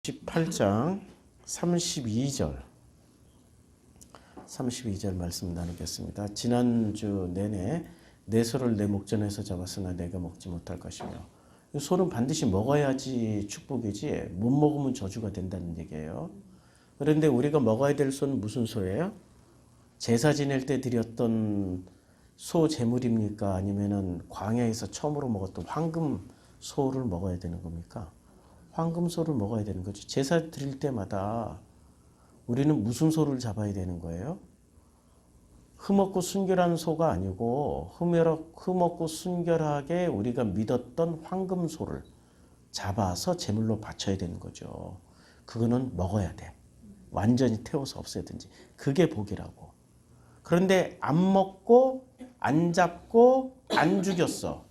18장 32절 말씀 나누겠습니다. 지난주 내내 내 소를 내 목전에서 잡았으나 내가 먹지 못할 것이며, 소는 반드시 먹어야지 축복이지 못 먹으면 저주가 된다는 얘기예요. 그런데 우리가 먹어야 될 소는 무슨 소예요? 제사 지낼 때 드렸던 소 제물입니까? 아니면은 광야에서 처음으로 먹었던 황금 소를 먹어야 되는 겁니까? 황금소를 먹어야 되는 거죠. 제사 드릴 때마다 우리는 무슨 소를 잡아야 되는 거예요? 흠없고 순결한 소가 아니고 흠없고 순결하게 우리가 믿었던 황금소를 잡아서 제물로 바쳐야 되는 거죠. 그거는 먹어야 돼. 완전히 태워서 없애든지. 그게 복이라고. 그런데 안 먹고 안 잡고 안 죽였어.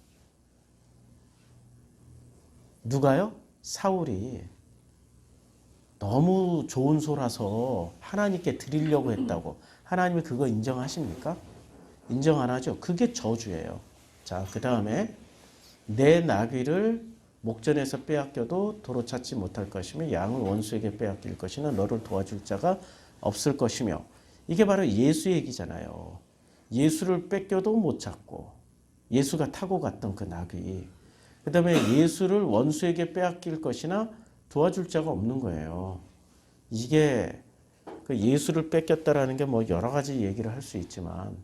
누가요? 사울이 너무 좋은 소라서 하나님께 드리려고 했다고. 하나님이 그거 인정하십니까? 인정 안 하죠. 그게 저주예요. 자, 그 다음에 내 나귀를 목전에서 빼앗겨도 도로 찾지 못할 것이며 양을 원수에게 빼앗길 것이나 너를 도와줄 자가 없을 것이며. 이게 바로 예수 얘기잖아요. 예수를 뺏겨도 못 찾고 예수가 타고 갔던 그 나귀. 그 다음에 예수를 원수에게 빼앗길 것이나 도와줄 자가 없는 거예요. 이게 그 예수를 뺏겼다라는 게 뭐 여러 가지 얘기를 할 수 있지만,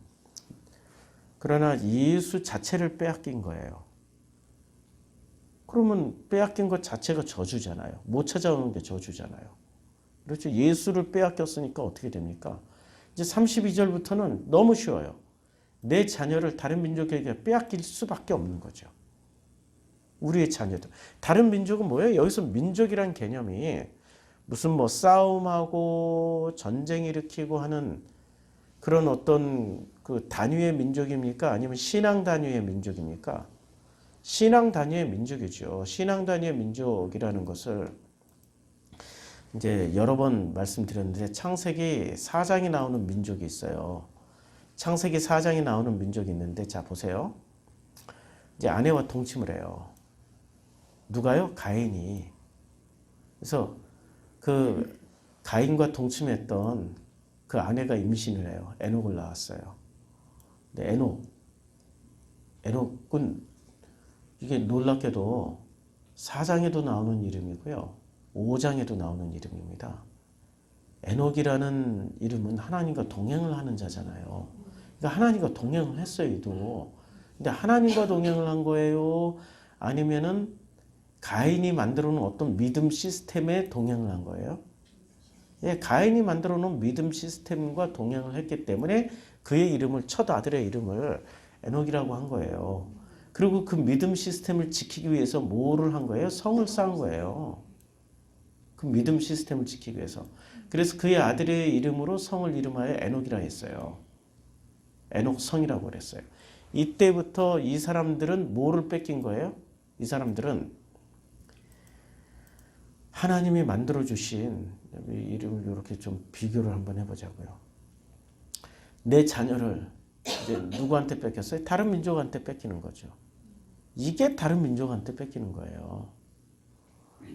그러나 예수 자체를 빼앗긴 거예요. 그러면 빼앗긴 것 자체가 저주잖아요. 못 찾아오는 게 저주잖아요. 그렇죠. 예수를 빼앗겼으니까 어떻게 됩니까? 이제 32절부터는 너무 쉬워요. 내 자녀를 다른 민족에게 빼앗길 수밖에 없는 거죠. 우리의 자녀들. 다른 민족은 뭐예요? 여기서 민족이란 개념이 무슨 뭐 싸움하고 전쟁 일으키고 하는 그런 어떤 그 단위의 민족입니까? 아니면 신앙 단위의 민족입니까? 신앙 단위의 민족이죠. 신앙 단위의 민족이라는 것을 이제 여러 번 말씀드렸는데, 창세기 4장이 나오는 민족이 있어요. 창세기 4장이 나오는 민족이 있는데, 자 보세요. 이제 아내와 동침을 해요. 누가요? 가인이. 그래서 그 가인과 동침했던 그 아내가 임신을 해요. 에녹을 낳았어요. 근데 에녹은 이게 놀랍게도 4장에도 나오는 이름이고요. 5장에도 나오는 이름입니다. 에녹이라는 이름은 하나님과 동행을 하는 자잖아요. 그러니까 하나님과 동행을 했어요, 이도. 근데 하나님과 동행을 한 거예요? 아니면은 가인이 만들어 놓은 어떤 믿음 시스템에 동행을 한 거예요? 예, 가인이 만들어 놓은 믿음 시스템과 동행을 했기 때문에 그의 이름을, 첫 아들의 이름을 에녹이라고 한 거예요. 그리고 그 믿음 시스템을 지키기 위해서 뭐를 한 거예요? 성을 쌓은 거예요. 그 믿음 시스템을 지키기 위해서. 그래서 그의 아들의 이름으로 성을 이름하여 에녹이라 했어요. 에녹성이라고 그랬어요. 이때부터 이 사람들은 뭐를 뺏긴 거예요? 이 사람들은 하나님이 만들어주신, 이름을 이렇게 좀 비교를 한번 해보자고요. 내 자녀를 이제 누구한테 뺏겼어요? 다른 민족한테 뺏기는 거죠. 이게 다른 민족한테 뺏기는 거예요.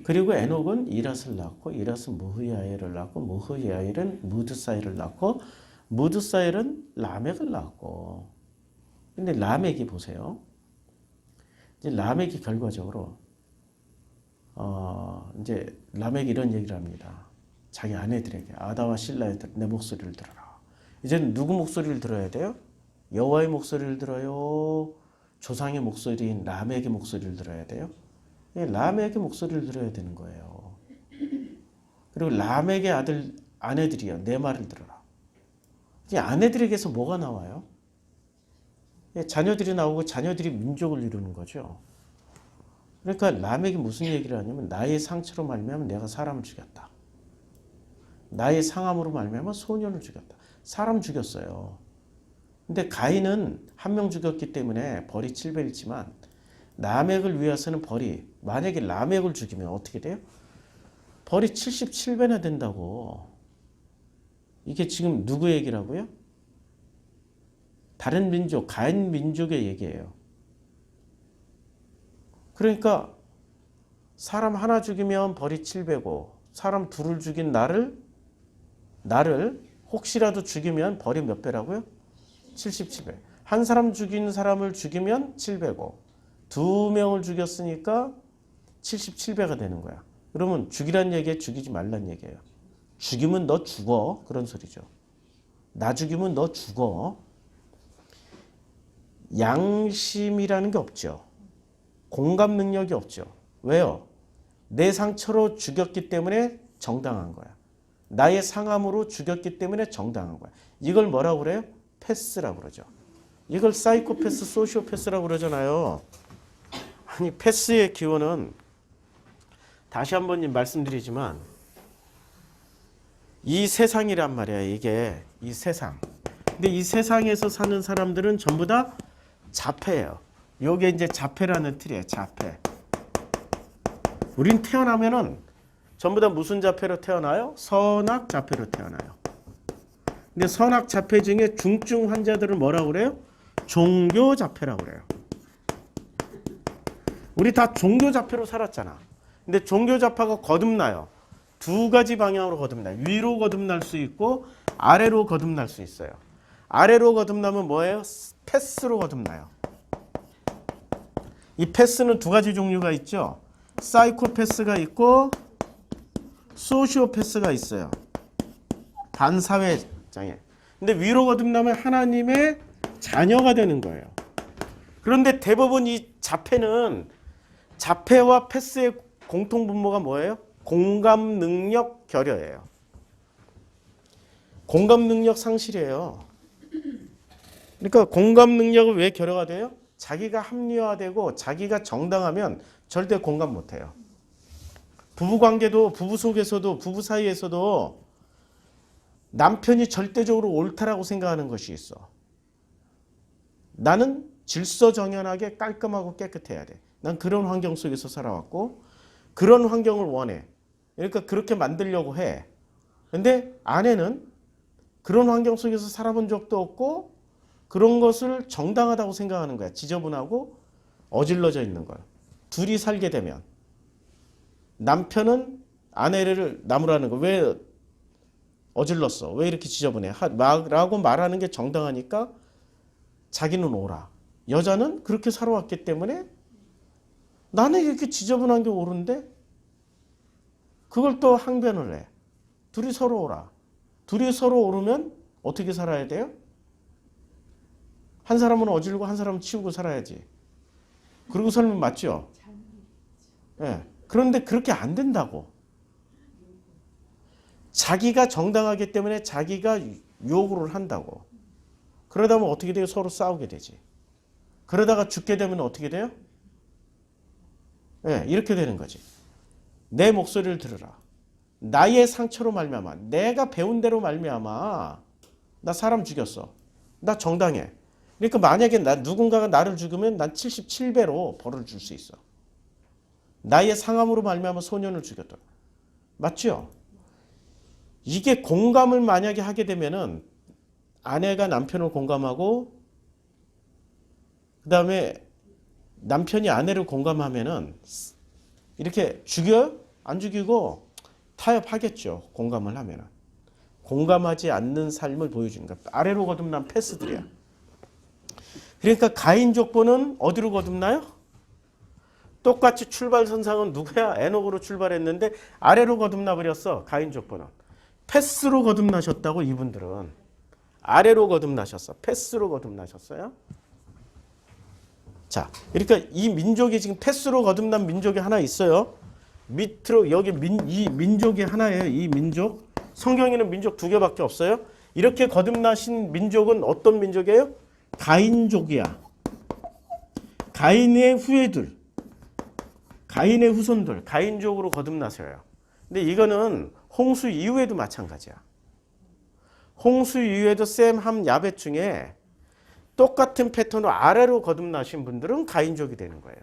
그리고 에녹은 이랏을 낳고, 이랏은 무흐야엘을 낳고, 무흐야엘은 무드사엘을 낳고, 무드사엘은 라멕을 낳고. 근데 라멕이 보세요. 이제 라멕이 결과적으로 이제 라멕이 이런 얘기를 합니다. 자기 아내들에게, 아다와 실라애들, 내 목소리를 들어라. 이제는 누구 목소리를 들어야 돼요? 여호와의 목소리를 들어요? 조상의 목소리인 라멕의 목소리를 들어야 돼요? 예, 라멕의 목소리를 들어야 되는 거예요. 그리고 라멕의 아내들이요, 내 말을 들어라. 이제 아내들에게서 뭐가 나와요? 예, 자녀들이 나오고 자녀들이 민족을 이루는 거죠. 그러니까 라멕이 무슨 얘기를 하냐면, 나의 상처로 말미암아 내가 사람을 죽였다. 나의 상함으로 말미암아 소년을 죽였다. 사람 죽였어요. 근데 가인은 한 명 죽였기 때문에 벌이 7배이지만 라멕을 위해서는 벌이, 만약에 라멕을 죽이면 어떻게 돼요? 벌이 77배나 된다고. 이게 지금 누구 얘기라고요? 다른 민족, 가인 민족의 얘기예요. 그러니까 사람 하나 죽이면 벌이 7배고 사람 둘을 죽인 나를 혹시라도 죽이면 벌이 몇 배라고요? 77배. 한 사람 죽인 사람을 죽이면 7배고 두 명을 죽였으니까 77배가 되는 거야. 그러면 죽이란 얘기에 죽이지 말란 얘기예요. 죽이면 너 죽어. 그런 소리죠. 나 죽이면 너 죽어. 양심이라는 게 없죠. 공감 능력이 없죠. 왜요? 내 상처로 죽였기 때문에 정당한 거야. 나의 상함으로 죽였기 때문에 정당한 거야. 이걸 뭐라고 그래요? 패스라고 그러죠. 이걸 사이코패스, 소시오패스라고 그러잖아요. 아니 패스의 기원은 다시 한번 말씀드리지만 이 세상이란 말이야. 이게 이 세상. 근데 이 세상에서 사는 사람들은 전부 다 자폐예요. 요게 이제 자폐라는 틀이에요. 자폐. 우린 태어나면은 전부 다 무슨 자폐로 태어나요? 선악 자폐로 태어나요. 근데 선악 자폐 중에 중증 환자들을 뭐라고 그래요? 종교 자폐라고 그래요. 우리 다 종교 자폐로 살았잖아. 근데 종교 자폐가 거듭나요. 두 가지 방향으로 거듭나요. 위로 거듭날 수 있고 아래로 거듭날 수 있어요. 아래로 거듭나면 뭐예요? 패스로 거듭나요. 이 패스는 두 가지 종류가 있죠. 사이코패스가 있고 소시오패스가 있어요. 반사회 장애. 근데 위로 거듭나면 하나님의 자녀가 되는 거예요. 그런데 대부분 이 자폐는 자폐와 패스의 공통 분모가 뭐예요? 공감 능력 결여예요. 공감 능력 상실이에요. 그러니까 공감 능력은 왜 결여가 돼요? 자기가 합리화되고 자기가 정당하면 절대 공감 못해요. 부부관계도 부부 속에서도 부부 사이에서도 남편이 절대적으로 옳다라고 생각하는 것이 있어. 나는 질서정연하게 깔끔하고 깨끗해야 돼. 난 그런 환경 속에서 살아왔고 그런 환경을 원해. 그러니까 그렇게 만들려고 해. 근데 아내는 그런 환경 속에서 살아본 적도 없고 그런 것을 정당하다고 생각하는 거야. 지저분하고 어질러져 있는 걸. 둘이 살게 되면 남편은 아내를 나무라는 거. 왜 어질렀어? 왜 이렇게 지저분해? 라고 말하는 게 정당하니까 자기는 옳아. 여자는 그렇게 살아왔기 때문에 나는 이렇게 지저분한 게 옳은데 그걸 또 항변을 해. 둘이 서로 옳아. 둘이 서로 옳으면 어떻게 살아야 돼요? 한 사람은 어질고 한 사람은 치우고 살아야지. 그러고 살면 맞죠? 예. 그런데 그렇게 안 된다고. 자기가 정당하기 때문에 자기가 요구를 한다고. 그러다 보면 어떻게 돼요? 서로 싸우게 되지. 그러다가 죽게 되면 어떻게 돼요? 예, 이렇게 되는 거지. 내 목소리를 들으라. 나의 상처로 말미암아. 내가 배운 대로 말미암아. 나 사람 죽였어. 나 정당해. 그러니까 만약에 누군가가 나를 죽으면 난 77배로 벌을 줄 수 있어. 나의 상함으로 말미암아 소년을 죽였다. 맞죠? 이게 공감을 만약에 하게 되면은 아내가 남편을 공감하고 그 다음에 남편이 아내를 공감하면은 이렇게 죽여요? 안 죽이고 타협하겠죠. 공감을 하면은. 공감하지 않는 삶을 보여주는 거야. 아래로 거듭난 패스들이야. 그러니까 가인 족보는 어디로 거듭나요? 똑같이 출발선상은 누구야? 에녹으로 출발했는데 아래로 거듭나 버렸어. 가인 족보는. 패스로 거듭나셨다고 이분들은. 아래로 거듭나셨어. 패스로 거듭나셨어요. 자, 그러니까 이 민족이 지금 패스로 거듭난 민족이 하나 있어요. 밑으로 여기 이 민족이 하나예요. 이 민족. 성경에는 민족 두 개밖에 없어요. 이렇게 거듭나신 민족은 어떤 민족이에요? 가인족이야. 가인의 후예들. 가인의 후손들. 가인족으로 거듭나서요. 근데 이거는 홍수 이후에도 마찬가지야. 홍수 이후에도 셈, 함, 야벳 중에 똑같은 패턴으로 아래로 거듭나신 분들은 가인족이 되는 거예요.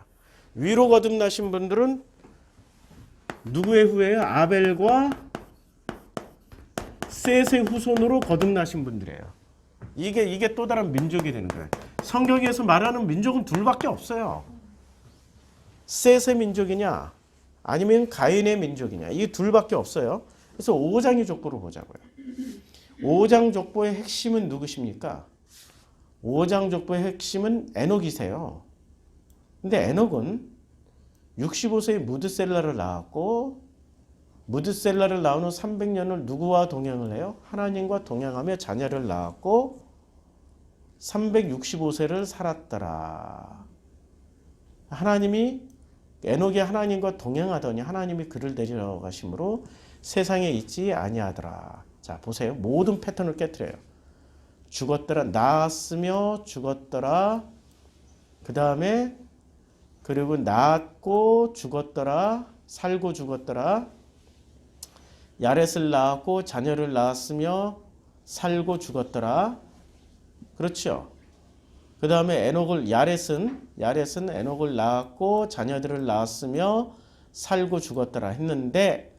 위로 거듭나신 분들은 누구의 후예요? 아벨과 셋의 후손으로 거듭나신 분들이에요. 이게 또 다른 민족이 되는 거예요. 성경에서 말하는 민족은 둘밖에 없어요. 셋의 민족이냐 아니면 가인의 민족이냐. 이 둘밖에 없어요. 그래서 5장의 족보를 보자고요. 5장 족보의 핵심은 누구십니까? 5장 족보의 핵심은 에녹이세요. 근데 에녹은 65세에 무드셀라를 낳았고 무드셀라를 낳은 후 300년을 누구와 동행을 해요? 하나님과 동행하며 자녀를 낳았고 365세를 살았더라. 하나님이 에녹이 하나님과 동행하더니 하나님이 그를 데려가심으로 세상에 있지 아니하더라. 자, 보세요. 모든 패턴을 깨트려요. 죽었더라. 낳았으며 죽었더라. 그 다음에 그리고 낳았고 죽었더라. 살고 죽었더라. 야렛을 낳았고 자녀를 낳았으며 살고 죽었더라. 그렇죠. 그 다음에 야렛은 에녹을 낳았고 자녀들을 낳았으며 살고 죽었더라 했는데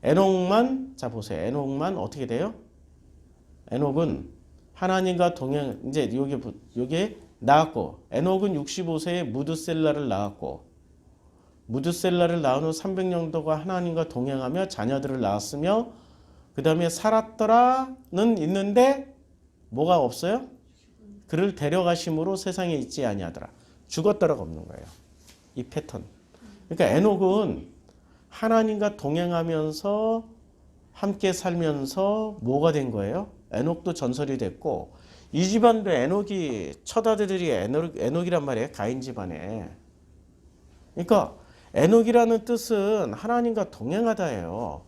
에녹만, 자 보세요. 에녹만 어떻게 돼요? 에녹은 하나님과 동행, 이제 요게 낳았고, 에녹은 65세에 무드셀라를 낳았고, 무드셀라를 낳은 후 300년도가 하나님과 동행하며 자녀들을 낳았으며, 그 다음에 살았더라는 있는데, 뭐가 없어요? 그를 데려가심으로 세상에 있지 아니하더라. 죽었더라가 없는 거예요. 이 패턴. 그러니까 에녹은 하나님과 동행하면서 함께 살면서 뭐가 된 거예요? 에녹도 전설이 됐고 이 집안도 에녹이 첫 아들들이 에녹이란 말이에요. 가인 집안에. 그러니까 에녹이라는 뜻은 하나님과 동행하다예요.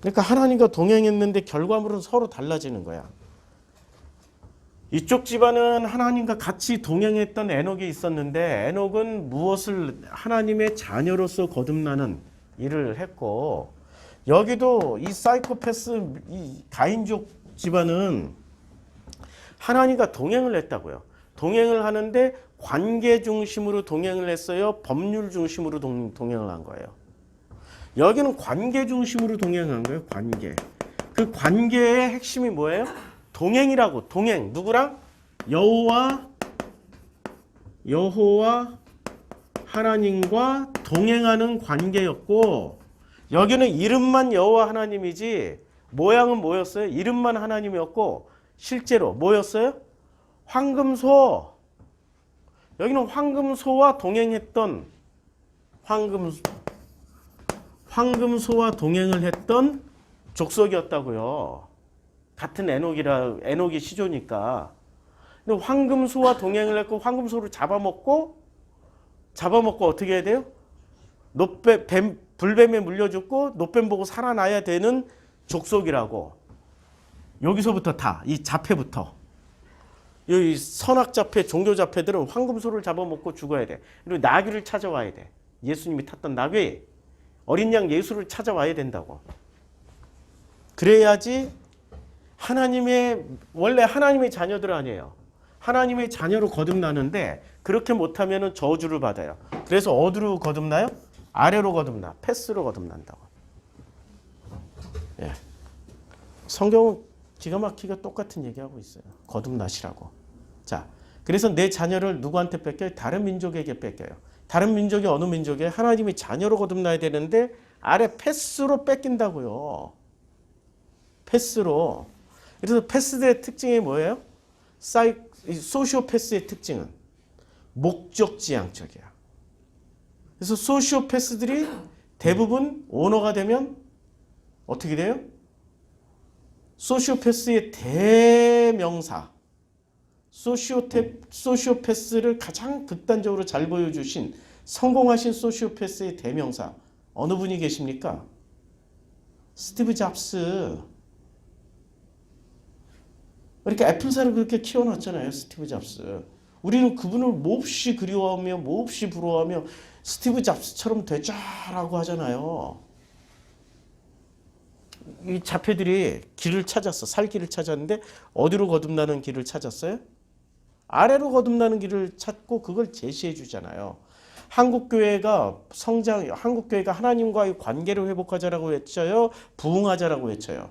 그러니까 하나님과 동행했는데 결과물은 서로 달라지는 거야. 이쪽 집안은 하나님과 같이 동행했던 에녹이 있었는데 에녹은 무엇을 하나님의 자녀로서 거듭나는 일을 했고 여기도 이 사이코패스 이 가인족 집안은 하나님과 동행을 했다고요. 동행을 하는데 관계 중심으로 동행을 했어요? 법률 중심으로 동행을 한 거예요? 여기는 관계 중심으로 동행한 거예요. 관계. 그 관계의 핵심이 뭐예요? 동행이라고. 동행. 누구랑? 여호와 하나님과 동행하는 관계였고 여기는 이름만 여호와 하나님이지 모양은 뭐였어요? 이름만 하나님이었고 실제로 뭐였어요? 황금소. 여기는 황금소와 동행했던 황금소와 동행을 했던 족속이었다고요. 같은 에녹이 시조니까. 근데 황금소와 동행을 했고 황금소를 잡아먹고 어떻게 해야 돼요? 불뱀에 물려 죽고 노뱀 보고 살아나야 되는 족속이라고. 여기서부터 이 자폐부터. 이 선악자폐, 종교자폐들은 황금소를 잡아먹고 죽어야 돼. 그리고 나귀를 찾아와야 돼. 예수님이 탔던 나귀. 어린 양 예수를 찾아와야 된다고. 그래야지 원래 하나님의 자녀들 아니에요. 하나님의 자녀로 거듭나는데 그렇게 못하면 저주를 받아요. 그래서 어디로 거듭나요? 아래로 거듭나. 패스로 거듭난다고. 예. 성경은 기가 막히게 똑같은 얘기하고 있어요. 거듭나시라고. 자, 그래서 내 자녀를 누구한테 뺏겨요? 다른 민족에게 뺏겨요. 다른 민족이 어느 민족이에요? 하나님의 자녀로 거듭나야 되는데 아래 패스로 뺏긴다고요. 패스로. 그래서 패스들의 특징이 뭐예요? 소시오패스의 특징은 목적지향적이야. 그래서 소시오패스들이 대부분 오너가 되면 어떻게 돼요? 소시오패스의 대명사, 소시오패스를 가장 극단적으로 잘 보여주신 성공하신 소시오패스의 대명사 어느 분이 계십니까? 스티브 잡스. 그러니까 애플사를 그렇게 키워놨잖아요. 스티브 잡스. 우리는 그분을 몹시 그리워하며 몹시 부러워하며 스티브 잡스처럼 되자라고 하잖아요. 이 자폐들이 살 길을 찾았는데 어디로 거듭나는 길을 찾았어요? 아래로 거듭나는 길을 찾고 그걸 제시해 주잖아요. 한국교회가 하나님과의 관계를 회복하자라고 외쳐요? 부흥하자라고 외쳐요?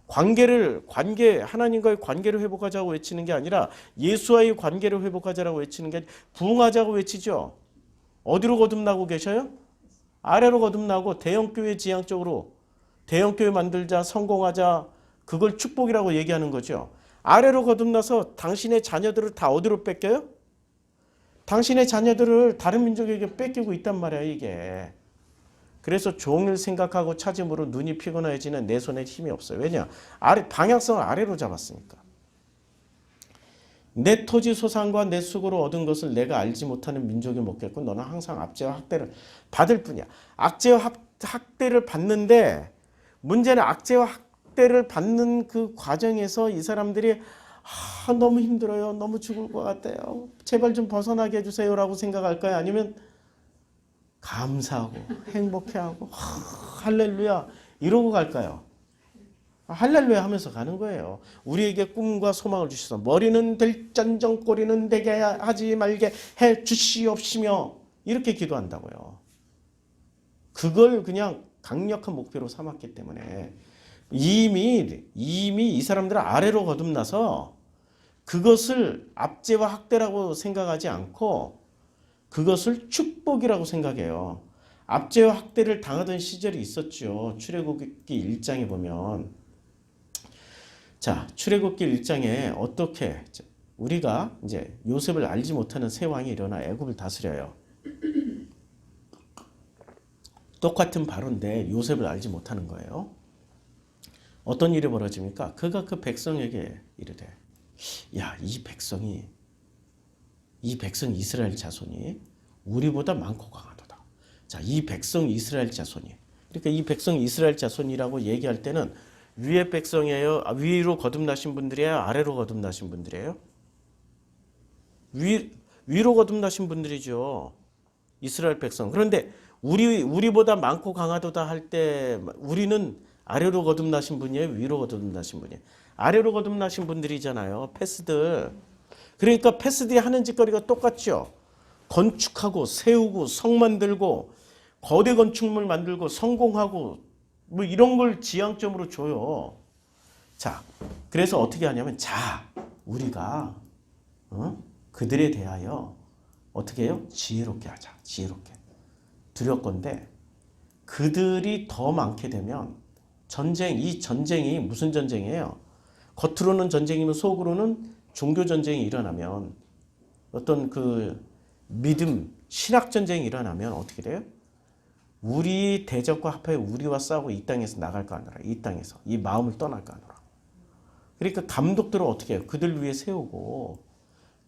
하나님과의 관계를 회복하자고 외치는 게 아니라 예수와의 관계를 회복하자라고 외치는 게 아니라 부흥하자고 외치죠. 어디로 거듭나고 계셔요? 아래로 거듭나고 대형교회 지향적으로 대형교회 만들자, 성공하자, 그걸 축복이라고 얘기하는 거죠. 아래로 거듭나서 당신의 자녀들을 다 어디로 뺏겨요? 당신의 자녀들을 다른 민족에게 뺏기고 있단 말이야, 이게. 그래서 종일 생각하고 찾음으로 눈이 피곤해지는 내 손에 힘이 없어요. 왜냐? 방향성을 아래로 잡았으니까. 내 토지 소산과 내 수고로 얻은 것을 내가 알지 못하는 민족이 먹겠고 너는 항상 압제와 학대를 받을 뿐이야. 악제와 학대를 받는데 문제는 악제와 학대를 받는 그 과정에서 이 사람들이 너무 힘들어요. 너무 죽을 것 같아요. 제발 좀 벗어나게 해주세요라고 생각할까요? 아니면 감사하고 행복해하고 할렐루야 이러고 갈까요? 할렐루야 하면서 가는 거예요. 우리에게 꿈과 소망을 주셔서 머리는 될전정 꼬리는 되게 하지 말게 해 주시옵시며 이렇게 기도한다고요. 그걸 그냥 강력한 목표로 삼았기 때문에 이미 이 사람들은 아래로 거듭나서 그것을 압제와 학대라고 생각하지 않고 그것을 축복이라고 생각해요. 압제와 학대를 당하던 시절이 있었죠. 출애굽기 1장에 보면 자, 출애굽기 1장에 어떻게 우리가 이제 요셉을 알지 못하는 새 왕이 일어나 애굽을 다스려요. 똑같은 바로인데 요셉을 알지 못하는 거예요. 어떤 일이 벌어집니까? 그가 그 백성에게 이르되 야, 이 백성 이스라엘 자손이 우리보다 많고 강하도다. 자, 이 백성 이스라엘 자손이 그러니까 이 백성 이스라엘 자손이라고 얘기할 때는 위의 백성이에요? 위로 거듭나신 분들이에요? 아래로 거듭나신 분들이에요? 위로 거듭나신 분들이죠. 이스라엘 백성. 그런데 우리보다 많고 강하도다 할 때 우리는 아래로 거듭나신 분이에요? 위로 거듭나신 분이에요? 아래로 거듭나신 분들이잖아요. 패스들. 그러니까 패스들이 하는 짓거리가 똑같죠. 건축하고 세우고 성 만들고 거대 건축물 만들고 성공하고 뭐 이런 걸 지향점으로 줘요. 자, 그래서 어떻게 하냐면 우리가 그들에 대하여 어떻게 해요? 지혜롭게 하자. 지혜롭게. 두렵건대 그들이 더 많게 되면 이 전쟁이 무슨 전쟁이에요? 겉으로는 전쟁이면 속으로는 종교 전쟁이 일어나면 어떤 그 믿음, 신학 전쟁이 일어나면 어떻게 돼요? 우리 대적과 합하여 우리와 싸우고 이 땅에서 나갈까 하노라. 이 땅에서 이 마음을 떠날까 하노라. 그러니까 감독들은 어떻게 해요? 그들 위해 세우고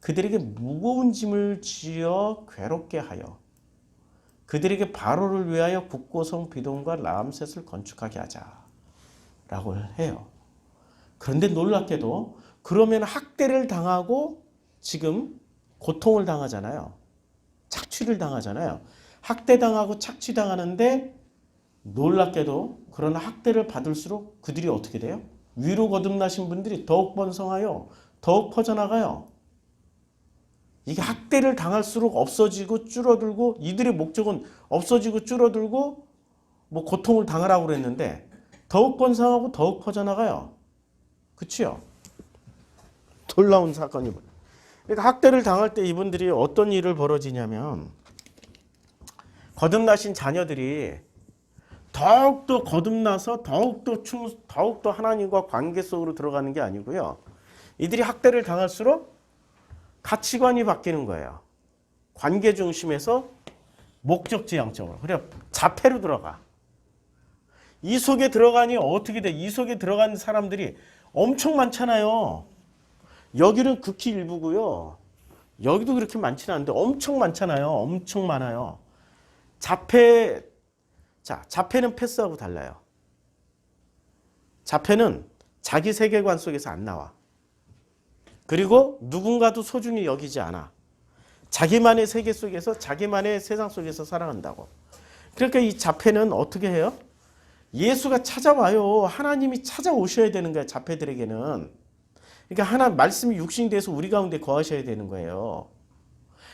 그들에게 무거운 짐을 지어 괴롭게 하여 그들에게 바로를 위하여 국고성 비돔과 라암셋을 건축하게 하자라고 해요. 그런데 놀랍게도 그러면 학대를 당하고 지금 고통을 당하잖아요. 착취를 당하잖아요. 학대당하고 착취당하는데 놀랍게도 그런 학대를 받을수록 그들이 어떻게 돼요? 위로 거듭나신 분들이 더욱 번성하여 더욱 퍼져나가요. 이게 학대를 당할수록 없어지고 줄어들고 이들의 목적은 없어지고 줄어들고 뭐 고통을 당하라고 그랬는데 더욱 번성하고 더욱 퍼져나가요. 그치요? 놀라운 사건이. 그러니까 학대를 당할 때 이분들이 어떤 일을 벌어지냐면 거듭나신 자녀들이 더욱더 거듭나서 더욱더 하나님과 관계 속으로 들어가는 게 아니고요. 이들이 학대를 당할수록 가치관이 바뀌는 거예요. 관계 중심에서 목적지향적으로. 그래 자폐로 들어가. 이 속에 들어가니 어떻게 돼? 이 속에 들어간 사람들이 엄청 많잖아요. 여기는 극히 일부고요. 여기도 그렇게 많지는 않은데 엄청 많잖아요. 엄청 많아요. 자폐는 패스하고 달라요. 자폐는 자기 세계관 속에서 안 나와. 그리고 누군가도 소중히 여기지 않아. 자기만의 세계 속에서 자기만의 세상 속에서 살아간다고. 그러니까 이 자폐는 어떻게 해요? 예수가 찾아와요. 하나님이 찾아오셔야 되는 거예요. 자폐들에게는. 그러니까 말씀이 육신이 돼서 우리 가운데 거하셔야 되는 거예요.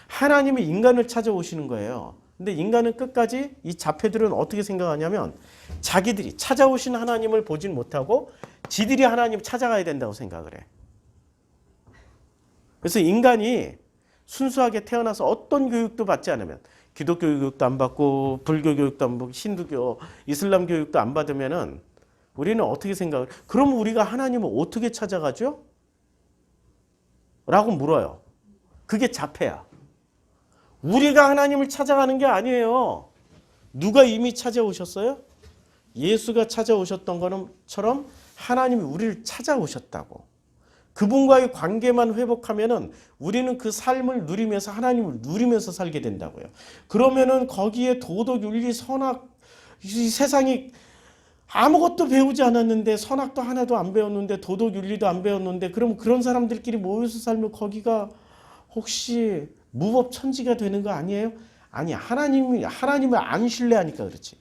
하나님이 인간을 찾아오시는 거예요. 근데 인간은 끝까지 이 자폐들은 어떻게 생각하냐면 자기들이 찾아오신 하나님을 보진 못하고 지들이 하나님 찾아가야 된다고 생각을 해. 그래서 인간이 순수하게 태어나서 어떤 교육도 받지 않으면 기독교 교육도 안 받고 불교 교육도 안 받고 힌두교, 이슬람 교육도 안 받으면은 우리는 어떻게 생각을? 그럼 우리가 하나님을 어떻게 찾아가죠? 라고 물어요. 그게 자폐야. 우리가 하나님을 찾아가는 게 아니에요. 누가 이미 찾아오셨어요? 예수가 찾아오셨던 것처럼 하나님이 우리를 찾아오셨다고. 그분과의 관계만 회복하면은 우리는 그 삶을 누리면서 하나님을 누리면서 살게 된다고요. 그러면은 거기에 도덕, 윤리, 선악, 이 세상이 아무것도 배우지 않았는데 선악도 하나도 안 배웠는데 도덕, 윤리도 안 배웠는데 그럼 그런 사람들끼리 모여서 살면 거기가 혹시 무법천지가 되는 거 아니에요? 아니, 하나님을 안 신뢰하니까 그렇지.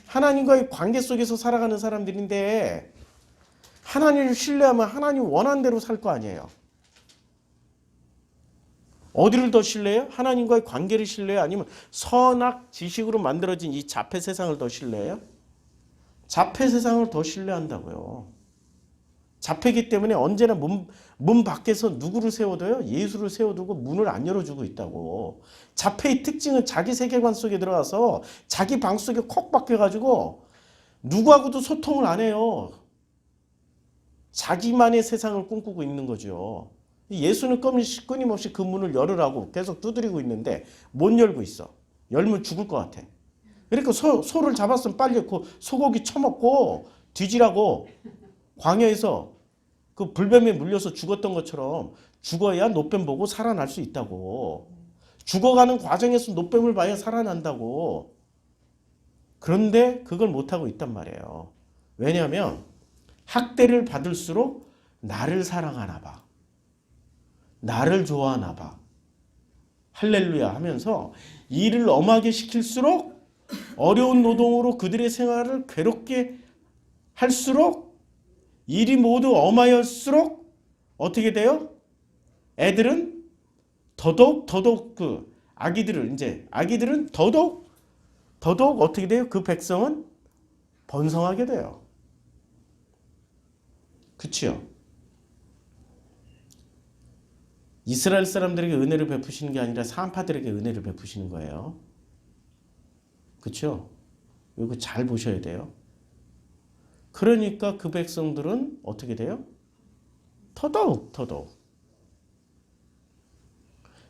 하나님과의 관계 속에서 살아가는 사람들인데 하나님을 신뢰하면 하나님 원하는 대로 살 거 아니에요. 어디를 더 신뢰해요? 하나님과의 관계를 신뢰해요? 아니면 선악 지식으로 만들어진 이 자폐 세상을 더 신뢰해요? 자폐 세상을 더 신뢰한다고요. 자폐기 때문에 언제나 문 밖에서 누구를 세워둬요? 예수를 세워두고 문을 안 열어주고 있다고. 자폐의 특징은 자기 세계관 속에 들어가서 자기 방 속에 콕 박혀가지고 누구하고도 소통을 안 해요. 자기만의 세상을 꿈꾸고 있는 거죠. 예수는 끊임없이 그 문을 열으라고 계속 두드리고 있는데 못 열고 있어. 열면 죽을 것 같아. 그러니까 소를 잡았으면 빨리 그 소고기 처먹고 뒤지라고. 광야에서 그 불뱀에 물려서 죽었던 것처럼 죽어야 노뱀 보고 살아날 수 있다고. 죽어가는 과정에서 노뱀을 봐야 살아난다고. 그런데 그걸 못하고 있단 말이에요. 왜냐하면 학대를 받을수록 나를 사랑하나 봐. 나를 좋아하나 봐. 할렐루야 하면서 일을 엄하게 시킬수록 어려운 노동으로 그들의 생활을 괴롭게 할수록 일이 모두 엄하였을수록 어떻게 돼요? 애들은 더더욱 아기들은 더더욱 어떻게 돼요? 그 백성은 번성하게 돼요. 그치요? 이스라엘 사람들에게 은혜를 베푸시는 게 아니라 산파들에게 은혜를 베푸시는 거예요. 그쵸? 이거 잘 보셔야 돼요. 그러니까 그 백성들은 어떻게 돼요? 더더욱.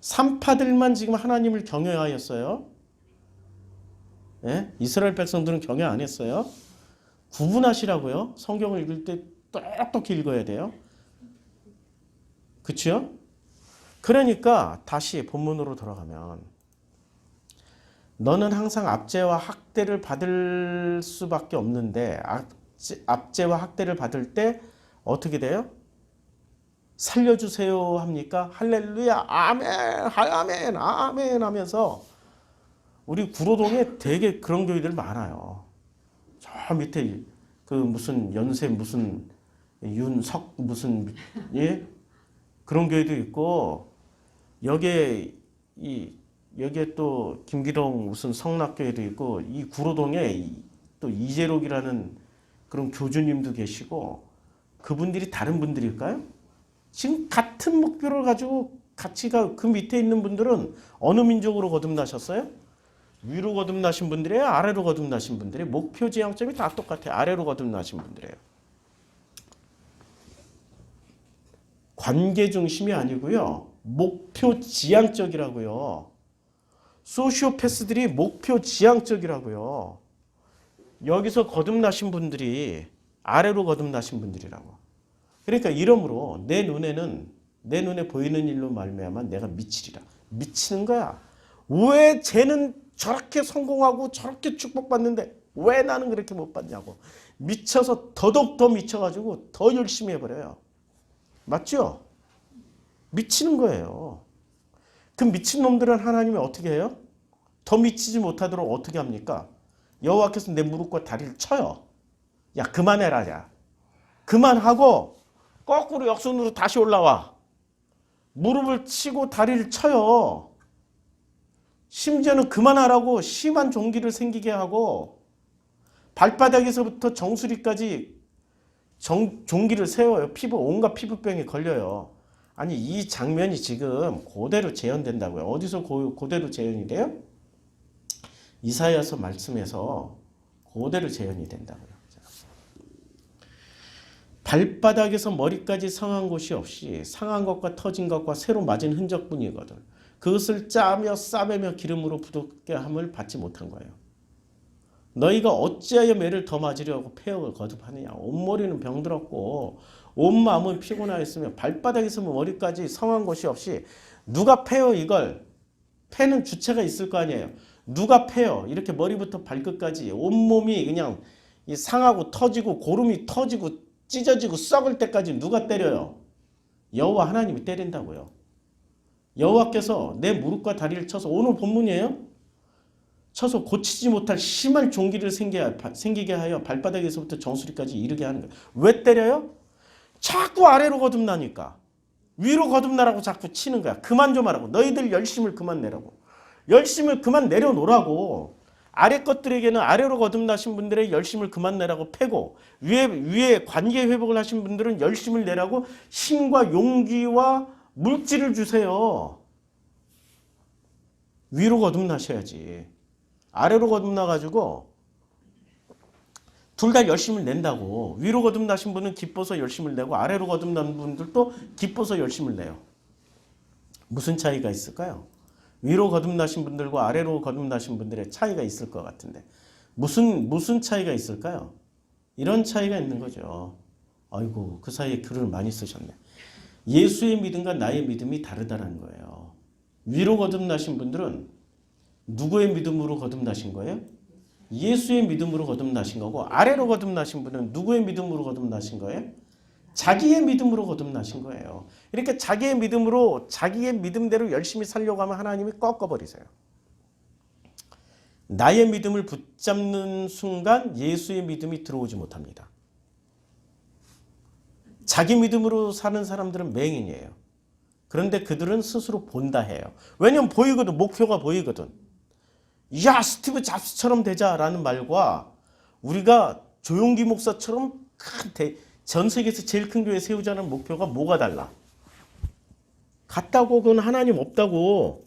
산파들만 지금 하나님을 경외하였어요. 예? 이스라엘 백성들은 경외 안 했어요. 구분하시라고요. 성경을 읽을 때 똑똑히 읽어야 돼요. 그치요? 그러니까 다시 본문으로 돌아가면 너는 항상 압제와 학대를 받을 수밖에 없는데 압제와 학대를 받을 때 어떻게 돼요? 살려주세요 합니까? 할렐루야 아멘 아멘 아멘 하면서 우리 구로동에 되게 그런 교회들 많아요. 저 밑에 그 무슨 연세 무슨 윤석 무슨 예 그런 교회도 있고 여기에 또 김기동 무슨 성락교회도 있고 이 구로동에 또 이재록이라는 그런 교주님도 계시고 그분들이 다른 분들일까요? 지금 같은 목표를 가지고 같이 그 밑에 있는 분들은 어느 민족으로 거듭나셨어요? 위로 거듭나신 분들이에요? 아래로 거듭나신 분들이에요? 목표 지향점이 다 똑같아요. 아래로 거듭나신 분들이에요. 관계 중심이 아니고요. 목표 지향적이라고요. 소시오패스들이 목표 지향적이라고요. 여기서 거듭나신 분들이 아래로 거듭나신 분들이라고. 그러니까 이러므로 내 눈에 보이는 일로 말미암아 내가 미치리라. 미치는 거야. 왜 쟤는 저렇게 성공하고 저렇게 축복받는데 왜 나는 그렇게 못 받냐고. 미쳐서 더더욱 더 미쳐가지고 더 열심히 해버려요. 맞죠? 미치는 거예요. 그 미친 놈들은 하나님이 어떻게 해요? 더 미치지 못하도록 어떻게 합니까? 여호와께서 내 무릎과 다리를 쳐요. 야 그만해라. 야. 그만하고 거꾸로 역순으로 다시 올라와. 무릎을 치고 다리를 쳐요. 심지어는 그만하라고 심한 종기를 생기게 하고 발바닥에서부터 정수리까지 종기를 세워요. 온갖 피부병에 걸려요. 아니 이 장면이 지금 그대로 재현된다고요. 어디서 그대로 재현이 돼요? 이사야서 말씀에서 그대로 재현이 된다고요. 발바닥에서 머리까지 상한 곳이 없이 상한 것과 터진 것과 새로 맞은 흔적뿐이거든. 그것을 짜며 싸매며 기름으로 부드럽게 함을 받지 못한 거예요. 너희가 어찌하여 매를 더 맞으려고 폐역을 거듭하느냐. 온머리는 병들었고 온 마음은 피곤하였으며 발바닥에서 머리까지 상한 곳이 없이 누가 패요 이걸. 패는 주체가 있을 거 아니에요. 누가 패요. 이렇게 머리부터 발끝까지 온몸이 그냥 상하고 터지고 고름이 터지고 찢어지고 썩을 때까지 누가 때려요? 여호와 하나님이 때린다고요. 여호와께서 내 무릎과 다리를 쳐서 오늘 본문이에요. 쳐서 고치지 못할 심한 종기를 생기게 하여 발바닥에서부터 정수리까지 이르게 하는 거예요. 왜 때려요? 자꾸 아래로 거듭나니까. 위로 거듭나라고 자꾸 치는 거야. 그만 좀 하라고. 너희들 열심을 그만 내라고. 열심을 그만 내려놓으라고. 아래 것들에게는 아래로 거듭나신 분들의 열심을 그만 내라고 패고 위에 관계 회복을 하신 분들은 열심을 내라고 힘과 용기와 물질을 주세요. 위로 거듭나셔야지. 아래로 거듭나가지고 둘 다 열심을 낸다고. 위로 거듭나신 분은 기뻐서 열심을 내고 아래로 거듭난 분들도 기뻐서 열심을 내요. 무슨 차이가 있을까요? 위로 거듭나신 분들과 아래로 거듭나신 분들의 차이가 있을 것 같은데 무슨 차이가 있을까요? 이런 차이가 있는 거죠. 아이고 그 사이에 글을 많이 쓰셨네. 예수의 믿음과 나의 믿음이 다르다는 거예요. 위로 거듭나신 분들은 누구의 믿음으로 거듭나신 거예요? 예수의 믿음으로 거듭나신 거고 아래로 거듭나신 분은 누구의 믿음으로 거듭나신 거예요? 자기의 믿음으로 거듭나신 거예요. 이렇게 자기의 믿음으로 자기의 믿음대로 열심히 살려고 하면 하나님이 꺾어버리세요. 나의 믿음을 붙잡는 순간 예수의 믿음이 들어오지 못합니다. 자기 믿음으로 사는 사람들은 맹인이에요. 그런데 그들은 스스로 본다 해요. 왜냐면 보이거든. 목표가 보이거든. 야 스티브 잡스처럼 되자라는 말과 우리가 조용기 목사처럼 전 세계에서 제일 큰 교회 세우자는 목표가 뭐가 달라? 같다고. 그건 하나님 없다고.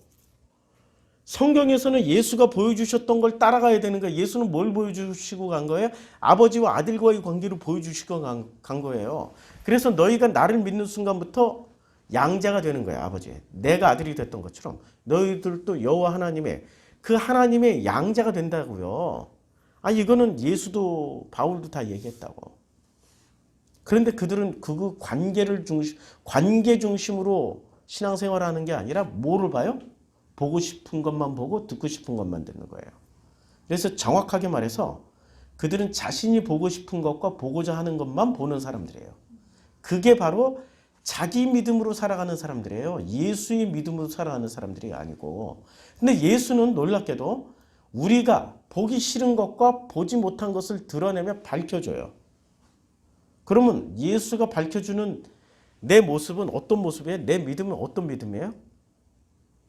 성경에서는 예수가 보여주셨던 걸 따라가야 되는 거예요. 예수는 뭘 보여주시고 간 거예요? 아버지와 아들과의 관계를 보여주시고 간 거예요. 그래서 너희가 나를 믿는 순간부터 양자가 되는 거예요. 아버지. 내가 아들이 됐던 것처럼 너희들도 여호와 하나님의 그 하나님의 양자가 된다고요. 이거는 예수도 바울도 다 얘기했다고. 그런데 그들은 그 관계 중심으로 신앙생활하는 게 아니라 뭐를 봐요? 보고 싶은 것만 보고 듣고 싶은 것만 듣는 거예요. 그래서 정확하게 말해서 그들은 자신이 보고 싶은 것과 보고자 하는 것만 보는 사람들이에요. 그게 바로 자기 믿음으로 살아가는 사람들이에요. 예수의 믿음으로 살아가는 사람들이 아니고. 근데 예수는 놀랍게도 우리가 보기 싫은 것과 보지 못한 것을 드러내며 밝혀줘요. 그러면 예수가 밝혀주는 내 모습은 어떤 모습이에요? 내 믿음은 어떤 믿음이에요?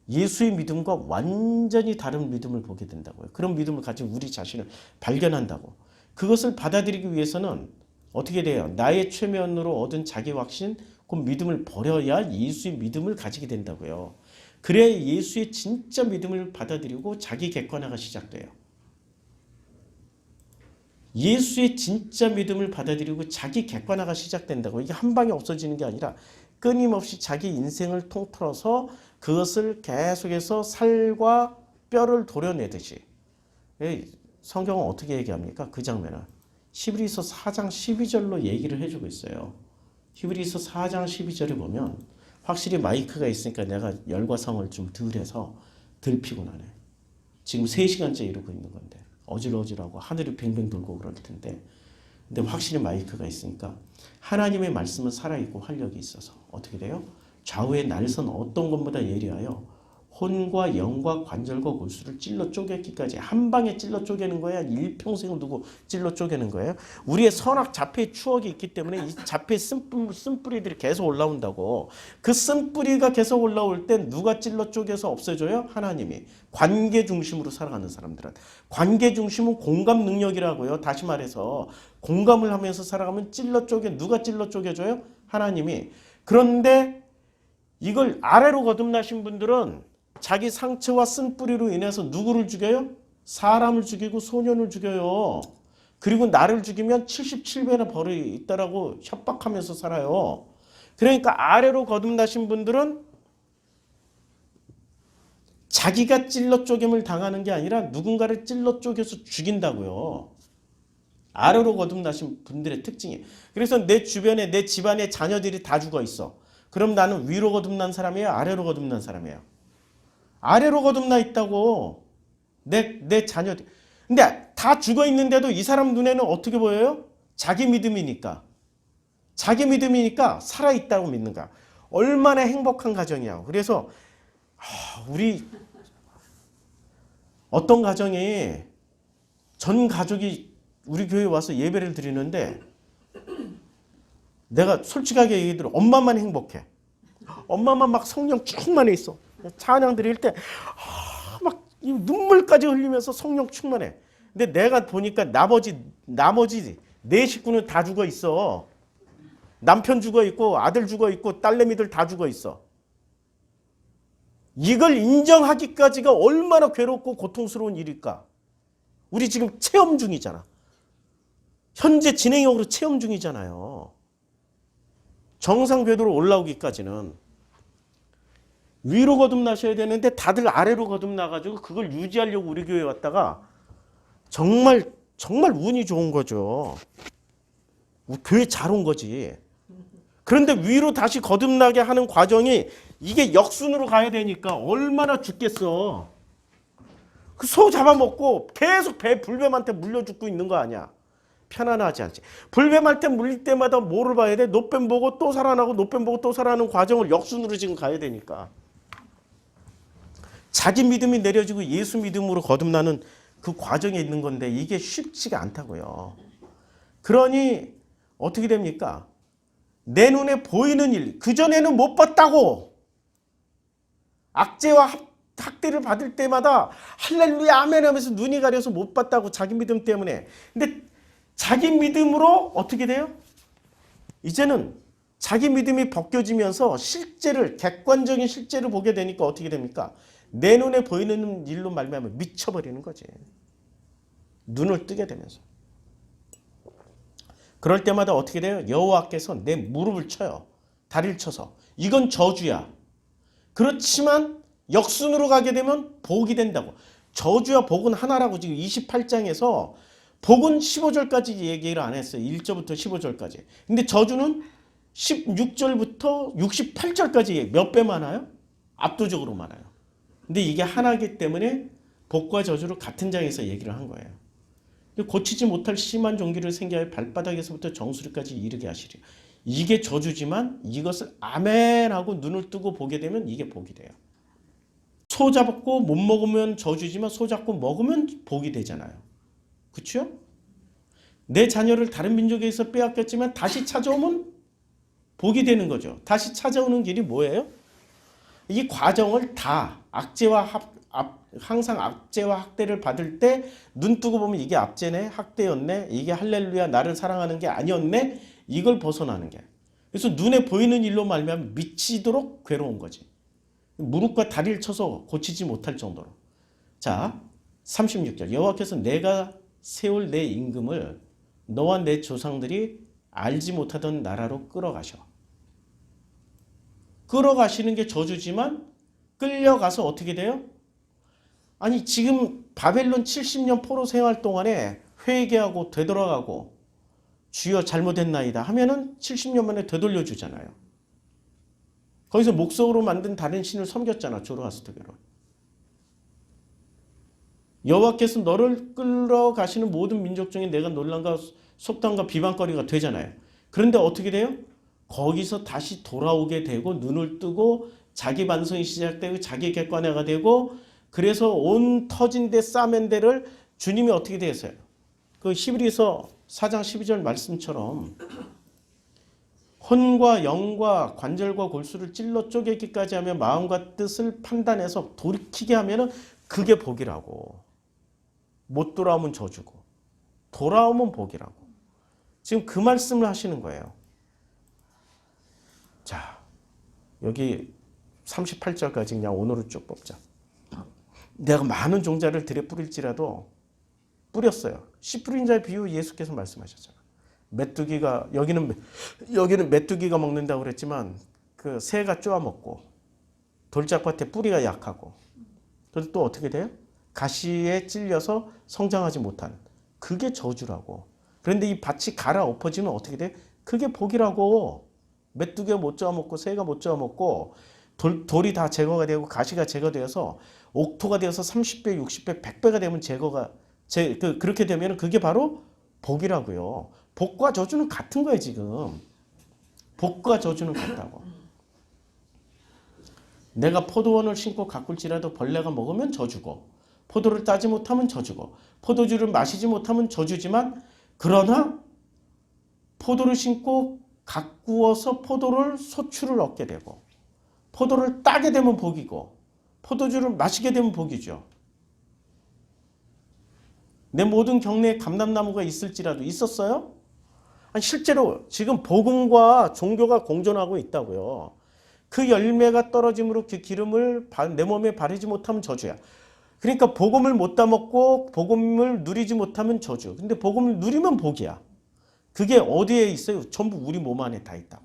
예수의 믿음과 완전히 다른 믿음을 보게 된다고요. 그런 믿음을 가진 우리 자신을 발견한다고. 그것을 받아들이기 위해서는 어떻게 돼요? 나의 최면으로 얻은 자기 확신, 그 믿음을 버려야 예수의 믿음을 가지게 된다고요. 그래야 예수의 진짜 믿음을 받아들이고 자기 객관화가 시작돼요. 예수의 진짜 믿음을 받아들이고 자기 객관화가 시작된다고. 이게 한 방에 없어지는 게 아니라 끊임없이 자기 인생을 통틀어서 그것을 계속해서 살과 뼈를 도려내듯이. 성경은 어떻게 얘기합니까? 그 장면은 히브리서 4장 12절로 얘기를 해주고 있어요. 히브리서 4장 12절에 보면 확실히 마이크가 있으니까 내가 열과 성을 좀 덜 해서 덜 피곤하네. 지금 3시간째 이러고 있는 건데 어질어질하고 하늘이 뱅뱅 돌고 그럴 텐데 근데 확실히 마이크가 있으니까 하나님의 말씀은 살아있고 활력이 있어서 어떻게 돼요? 좌우의 날선 어떤 것보다 예리하여 혼과 영과 관절과 골수를 찔러 쪼개기까지 한 방에 찔러 쪼개는 거야? 일평생을 두고 찔러 쪼개는 거예요? 우리의 선악 자폐의 추억이 있기 때문에 이 자폐의 쓴뿌리들이 계속 올라온다고. 그 쓴뿌리가 계속 올라올 때 누가 찔러 쪼개서 없애줘요? 하나님이. 관계 중심으로 살아가는 사람들은. 관계 중심은 공감 능력이라고요. 다시 말해서 공감을 하면서 살아가면 누가 찔러 쪼개줘요? 하나님이. 그런데 이걸 아래로 거듭나신 분들은 자기 상처와 쓴뿌리로 인해서 누구를 죽여요? 사람을 죽이고 소년을 죽여요. 그리고 나를 죽이면 77배나 벌이 있다라고 협박하면서 살아요. 그러니까 아래로 거듭나신 분들은 자기가 찔러 쪼갰을 당하는 게 아니라 누군가를 찔러 쪼개서 죽인다고요. 아래로 거듭나신 분들의 특징이. 그래서 내 주변에 내 집안의 자녀들이 다 죽어 있어. 그럼 나는 위로 거듭난 사람이에요? 아래로 거듭난 사람이에요? 아래로 거듭나 있다고. 내 자녀들. 근데 다 죽어 있는데도 이 사람 눈에는 어떻게 보여요? 자기 믿음이니까. 자기 믿음이니까 살아있다고 믿는 거야. 얼마나 행복한 가정이야. 그래서 우리 어떤 가정이 전 가족이 우리 교회에 와서 예배를 드리는데 내가 솔직하게 얘기 들어 엄마만 행복해. 엄마만 막 성령 충만해 있어. 찬양 드릴 때 막 눈물까지 흘리면서 성령 충만해. 근데 내가 보니까 나머지 내 식구는 다 죽어 있어. 남편 죽어 있고 아들 죽어 있고 딸내미들 다 죽어 있어. 이걸 인정하기까지가 얼마나 괴롭고 고통스러운 일일까? 우리 지금 체험 중이잖아. 현재 진행형으로 체험 중이잖아요. 정상 궤도로 올라오기까지는 위로 거듭나셔야 되는데 다들 아래로 거듭나가지고 그걸 유지하려고 우리 교회에 왔다가 정말 운이 좋은 거죠. 교회 잘 온 거지. 그런데 위로 다시 거듭나게 하는 과정이 이게 역순으로 가야 되니까 얼마나 죽겠어. 그 소 잡아먹고 계속 불뱀한테 물려 죽고 있는 거 아니야. 편안하지 않지. 불뱀한테 물릴 때마다 뭐를 봐야 돼? 노뱀 보고 또 살아나고 노뱀 보고 또 살아나는 과정을 역순으로 지금 가야 되니까. 자기 믿음이 내려지고 예수 믿음으로 거듭나는 그 과정에 있는 건데 이게 쉽지가 않다고요. 그러니 어떻게 됩니까? 내 눈에 보이는 일, 그전에는 못 봤다고. 악재와 학대를 받을 때마다 할렐루야 아멘 하면서 눈이 가려서 못 봤다고 자기 믿음 때문에. 근데 자기 믿음으로 어떻게 돼요? 이제는 자기 믿음이 벗겨지면서 실제를 객관적인 실제를 보게 되니까 어떻게 됩니까? 내 눈에 보이는 일로 말미암아 미쳐버리는 거지. 눈을 뜨게 되면서. 그럴 때마다 어떻게 돼요? 여호와께서 내 무릎을 쳐요. 다리를 쳐서. 이건 저주야. 그렇지만 역순으로 가게 되면 복이 된다고. 저주와 복은 하나라고 지금 28장에서 복은 15절까지 얘기를 안 했어요. 1절부터 15절까지. 근데 저주는 16절부터 68절까지 몇 배 많아요? 압도적으로 많아요. 근데 이게 하나이기 때문에 복과 저주를 같은 장에서 얘기를 한 거예요. 고치지 못할 심한 종기를 생겨야 발바닥에서부터 정수리까지 이르게 하시리. 이게 저주지만 이것을 아멘 하고 눈을 뜨고 보게 되면 이게 복이 돼요. 소 잡고 못 먹으면 저주지만 소 잡고 먹으면 복이 되잖아요. 그렇죠? 내 자녀를 다른 민족에서 빼앗겼지만 다시 찾아오면 복이 되는 거죠. 다시 찾아오는 길이 뭐예요? 이 과정을 다 항상 압제와 학대를 받을 때 눈 뜨고 보면 이게 압제네, 학대였네, 이게 할렐루야 나를 사랑하는 게 아니었네, 이걸 벗어나는 게. 그래서 눈에 보이는 일로 말미암아 미치도록 괴로운 거지. 무릎과 다리를 쳐서 고치지 못할 정도로. 자, 36절. 여호와께서 내가 세울 내 임금을 너와 내 조상들이 알지 못하던 나라로 끌어가셔. 끌어가시는 게 저주지만 끌려가서 어떻게 돼요? 아니 지금 바벨론 70년 포로 생활 동안에 회개하고 되돌아가고 주여 잘못했나이다 하면은 70년 만에 되돌려 주잖아요. 거기서 목석으로 만든 다른 신을 섬겼잖아. 조로아스터교로. 여호와께서 너를 끌어가시는 모든 민족 중에 내가 논란과 속담과 비방거리가 되잖아요. 그런데 어떻게 돼요? 거기서 다시 돌아오게 되고 눈을 뜨고 자기 반성이 시작되고 자기 객관화가 되고 그래서 온 터진 데 싸맨 데를 주님이 어떻게 되었어요? 그 히브리서 4장 12절 말씀처럼 혼과 영과 관절과 골수를 찔러 쪼개기까지 하며 마음과 뜻을 판단해서 돌이키게 하면 그게 복이라고. 못 돌아오면 저주고 돌아오면 복이라고. 지금 그 말씀을 하시는 거예요. 자, 여기 38절까지 그냥 오늘을 쭉 뽑자. 내가 많은 종자를 들에 뿌릴지라도 뿌렸어요. 씨 뿌린 자의 비유 예수께서 말씀하셨잖아요. 메뚜기가 여기는 메뚜기가 먹는다고 그랬지만 그 새가 쪼아 먹고 돌짝밭에 뿌리가 약하고 그래서 또 어떻게 돼요? 가시에 찔려서 성장하지 못한 그게 저주라고. 그런데 이 밭이 갈아 엎어지면 어떻게 돼? 그게 복이라고. 메뚜기가 못 쪼아 먹고 새가 못 쪼아 먹고 돌이 다 제거가 되고 가시가 제거되어서 옥토가 되어서 30배, 60배, 100배가 되면 그렇게 되면 그게 바로 복이라고요. 복과 저주는 같은 거예요, 지금. 복과 저주는 같다고. 내가 포도원을 심고 가꿀지라도 벌레가 먹으면 저주고, 포도를 따지 못하면 저주고, 포도주를 마시지 못하면 저주지만, 그러나 포도를 심고 가꾸어서 포도를 소출을 얻게 되고, 포도를 따게 되면 복이고, 포도주를 마시게 되면 복이죠. 내 모든 경내에 감람나무가 있을지라도 있었어요? 아니, 실제로 지금 복음과 종교가 공존하고 있다고요. 그 열매가 떨어짐으로 그 기름을 내 몸에 바르지 못하면 저주야. 그러니까 복음을 못 따먹고 복음을 누리지 못하면 저주. 근데 복음을 누리면 복이야. 그게 어디에 있어요? 전부 우리 몸 안에 다 있다고.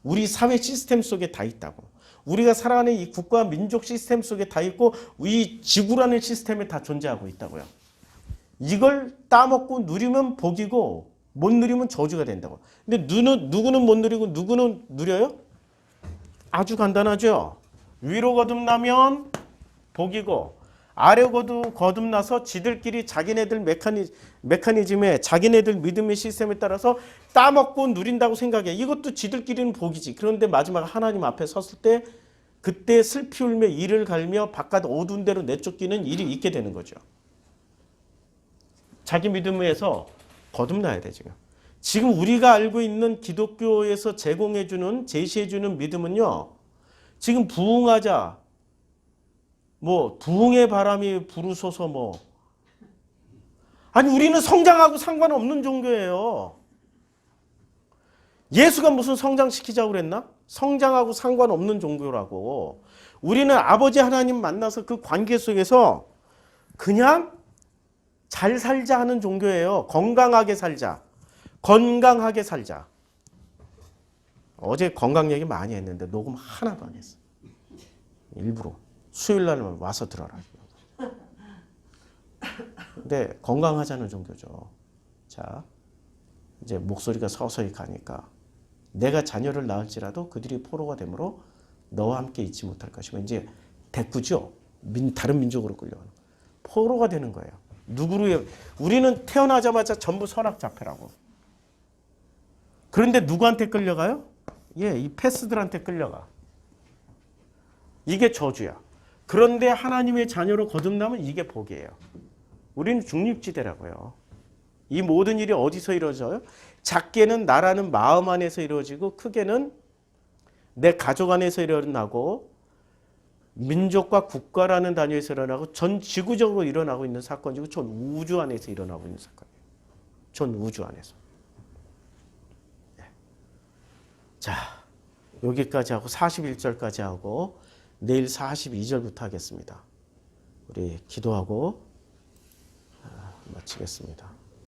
우리 사회 시스템 속에 다 있다고. 우리가 살아가는 이 국가 민족 시스템 속에 다 있고 이 지구라는 시스템에 다 존재하고 있다고요. 이걸 따먹고 누리면 복이고 못 누리면 저주가 된다고. 근데 누구는 못 누리고 누구는 누려요? 아주 간단하죠. 위로 거듭나면 복이고 아래 거듭나서 지들끼리 자기네들 메커니즘에 자기네들 믿음의 시스템에 따라서 따먹고 누린다고 생각해. 이것도 지들끼리는 복이지. 그런데 마지막 하나님 앞에 섰을 때 그때 슬피 울며 이를 갈며 바깥 어두운 데로 내쫓기는 일이 있게 되는 거죠. 자기 믿음에서 거듭나야 돼 지금. 지금 우리가 알고 있는 기독교에서 제공해주는 제시해주는 믿음은요. 지금 부흥하자. 부흥의 바람이 부르소서 아니 우리는 성장하고 상관없는 종교예요. 예수가 무슨 성장시키자고 그랬나? 성장하고 상관없는 종교라고. 우리는 아버지 하나님 만나서 그 관계 속에서 그냥 잘 살자 하는 종교예요. 건강하게 살자. 건강하게 살자. 어제 건강 얘기 많이 했는데 녹음 하나도 안 했어. 일부러. 수요일 날만 와서 들어라. 근데 건강하자는 종교죠. 자, 이제 목소리가 서서히 가니까 내가 자녀를 낳을지라도 그들이 포로가 되므로 너와 함께 있지 못할 것이고 이제 대꾸죠. 다른 민족으로 끌려가는 포로가 되는 거예요. 누구로 우리는 태어나자마자 전부 선악자패라고. 그런데 누구한테 끌려가요? 이 패스들한테 끌려가. 이게 저주야. 그런데 하나님의 자녀로 거듭나면 이게 복이에요. 우리는 중립지대라고요. 이 모든 일이 어디서 이루어져요? 작게는 나라는 마음 안에서 이루어지고 크게는 내 가족 안에서 일어나고 민족과 국가라는 단위에서 일어나고 전 지구적으로 일어나고 있는 사건이고 전 우주 안에서 일어나고 있는 사건이에요. 전 우주 안에서. 자, 여기까지 하고 41절까지 하고 내일 42절부터 하겠습니다. 우리 기도하고 마치겠습니다.